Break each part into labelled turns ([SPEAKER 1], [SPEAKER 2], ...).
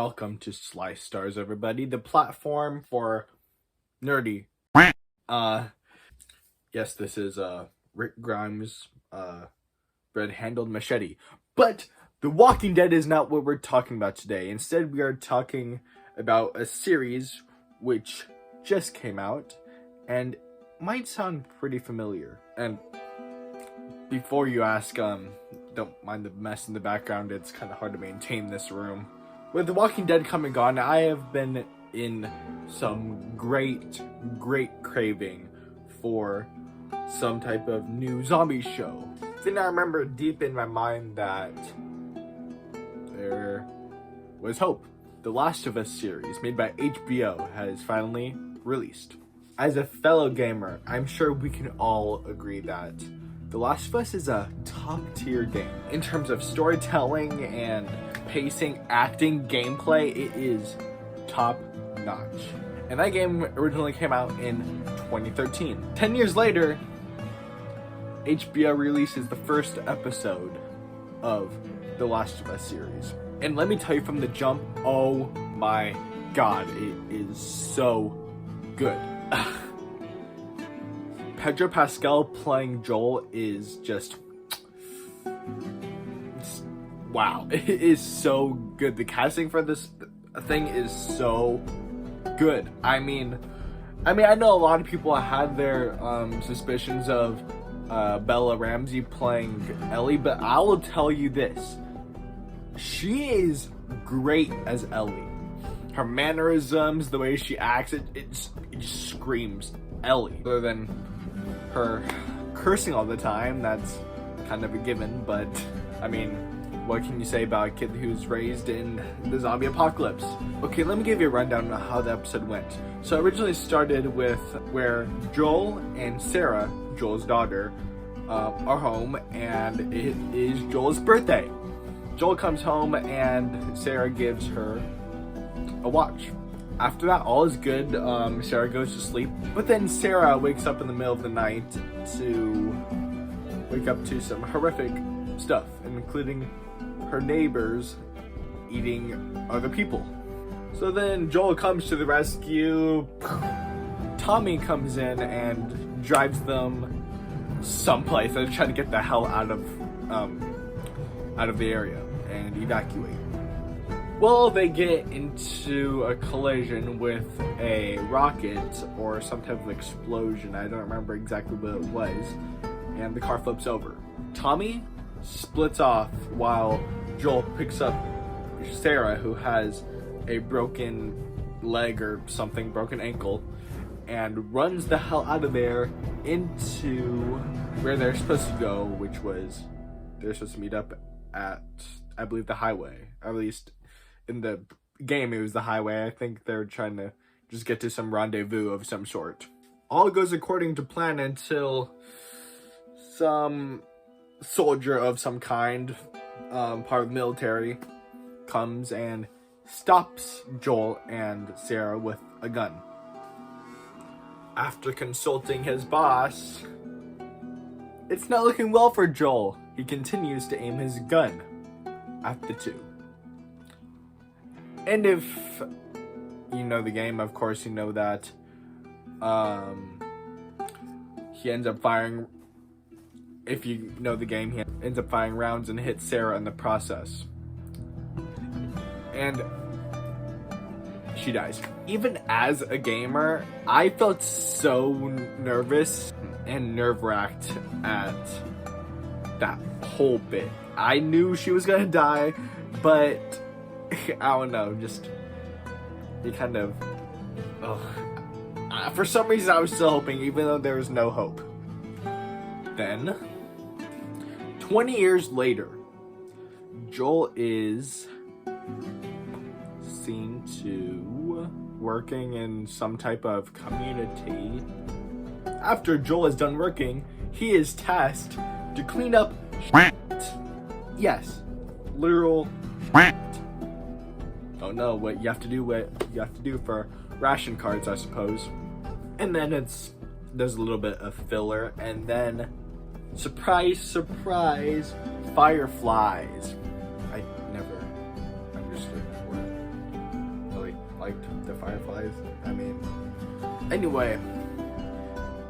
[SPEAKER 1] Welcome to Slice Stars, everybody, the platform for nerdy. Yes, this is Rick Grimes' red-handled machete. But The Walking Dead is not what we're talking about today. Instead, we are talking about a series which just came out and might sound pretty familiar. And before you ask, don't mind the mess in the background, it's kind of hard to maintain this room. With The Walking Dead coming on, I have been in some great craving for some type of new zombie show. Then I remember deep in my mind that there was hope. The Last of Us series, made by HBO, has finally released. As a fellow gamer, I'm sure we can all agree that The Last of Us is a top-tier game. In terms of storytelling and pacing, acting, gameplay, it is top-notch. And that game originally came out in 2013. 10 years later, HBO releases the first episode of The Last of Us series. And let me tell you from the jump, oh my god, it is so good. Pedro Pascal playing Joel is just wow. It is so good. The casting for this thing is so good. I mean, I know a lot of people had their suspicions of Bella Ramsey playing Ellie, but I will tell you this. She is great as Ellie. Her mannerisms, the way she acts, it just screams Ellie. Other than her cursing all the time, that's kind of a given, but I mean, what can you say about a kid who's raised in the zombie apocalypse? Okay, let me give you a rundown on how the episode went. So it originally started with where Joel and Sarah, Joel's daughter, are home, and it is Joel's birthday. Joel comes home and Sarah gives her a watch. After that, all is good. Sarah goes to sleep, but then Sarah wakes up in the middle of the night to wake up to some horrific stuff, including her neighbors eating other people. So then Joel comes to the rescue. Tommy comes in and drives them someplace. They're trying to get the hell out of the area and evacuate. Well, they get into a collision with a rocket or some type of explosion. I don't remember exactly what it was. And the car flips over. Tommy splits off while Joel picks up Sarah, who has a broken leg or something, broken ankle, and runs the hell out of there into where they're supposed to go, which was they're supposed to meet up at, I believe, the highway. At least in the game, it was the highway. I think they're trying to just get to some rendezvous of some sort. All goes according to plan until some soldier of some kind, part of the military, comes and stops Joel and Sarah with a gun. After consulting his boss, it's not looking well for Joel. He continues to aim his gun at the two. And if you know the game, of course you know that he ends up firing, if you know the game, he ends up firing rounds and hits Sarah in the process. And she dies. Even as a gamer, I felt so nervous and nerve-wracked at that whole bit. I knew she was gonna die, but I don't know, just you kind of, for some reason I was still hoping, even though there was no hope. Then 20 years later, Joel is seen to working in some type of community. After Joel is done working, he is tasked to clean up shit. Yes, literal shit. Don't know what you have to do for ration cards, I suppose. And then there's a little bit of filler, and then surprise, surprise, fireflies. I never understood that word. Anyway,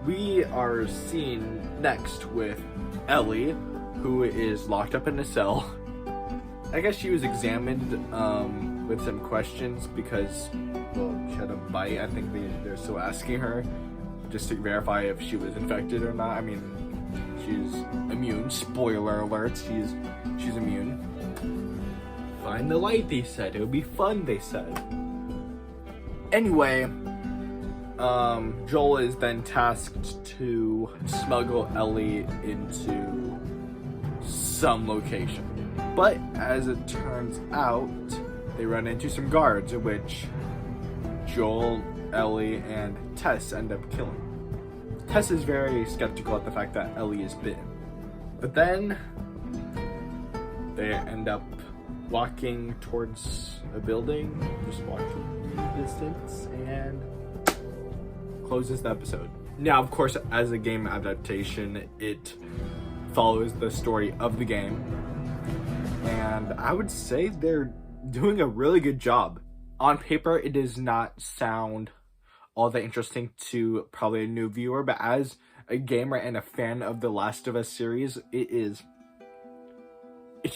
[SPEAKER 1] we are seen next with Ellie, who is locked up in a cell. I guess she was examined with some questions because, well, she had a bite. I think they're still asking her just to verify if she was infected or not. I mean, she's immune. Spoiler alert, she's immune. Find the light, they said. It would be fun, they said. Anyway, Joel is then tasked to smuggle Ellie into some location. But as it turns out, they run into some guards, which Joel, Ellie, and Tess end up killing. Tess is very skeptical at the fact that Ellie is bitten. But then they end up walking towards a building, just walking distance, and closes the episode. Now, of course, as a game adaptation, it follows the story of the game. And I would say they're doing a really good job. On paper, it does not sound all that interesting to probably a new viewer, but as a gamer and a fan of the Last of Us series, it's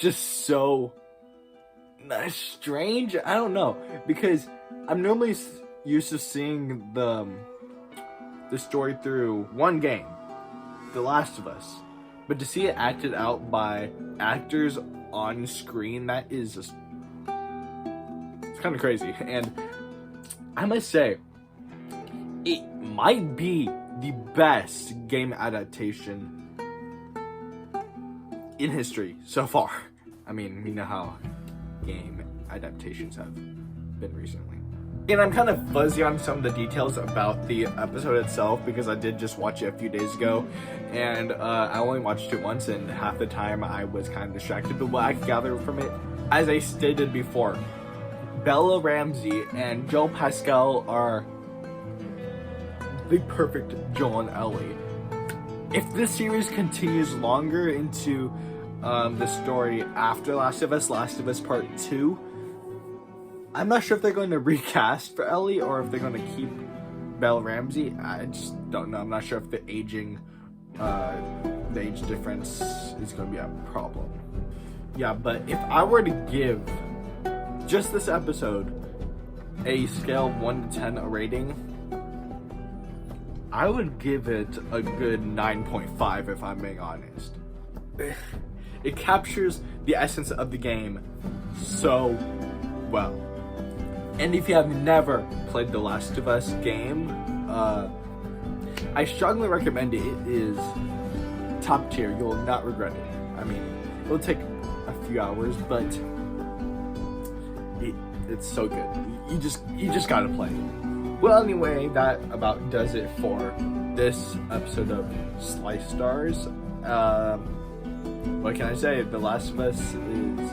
[SPEAKER 1] just so strange. I don't know, because I'm normally used to seeing the story through one game, The Last of Us, but to see it acted out by actors on screen, that is just, it's kind of crazy. And I must say, it might be the best game adaptation in history so far. I mean, we know how game adaptations have been recently. And I'm kind of fuzzy on some of the details about the episode itself because I did just watch it a few days ago, and I only watched it once, and half the time I was kind of distracted. But what I could gather from it, as I stated before, Bella Ramsey and Joe Pascal are the perfect Joel and Ellie. If this series continues longer into the story after Last of Us Part 2, I'm not sure if they're going to recast for Ellie or if they're going to keep Bella Ramsey. I just don't know. I'm not sure if the age difference is going to be a problem. Yeah, but if I were to give just this episode a scale of 1 to 10 a rating, I would give it a good 9.5 if I'm being honest. It captures the essence of the game so well. And if you have never played the Last of Us game, I strongly recommend it. It is top tier. You'll not regret it. I mean, it'll take a few hours, but it's so good. You just gotta play it. Well, anyway, that about does it for this episode of Slice Stars. What can I say? The Last of Us is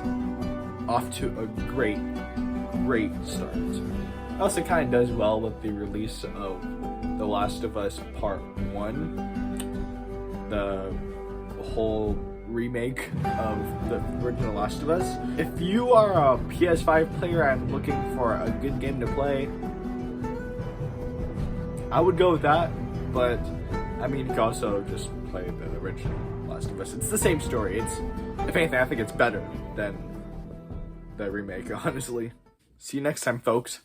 [SPEAKER 1] off to a great start. It also kind of does well with the release of The Last of Us Part 1, the whole remake of the original Last of Us. If you are a PS5 player and looking for a good game to play, I would go with that, but I mean, you can also just play the original Last of Us. It's the same story. If anything, I think it's better than the remake, honestly. See you next time, folks.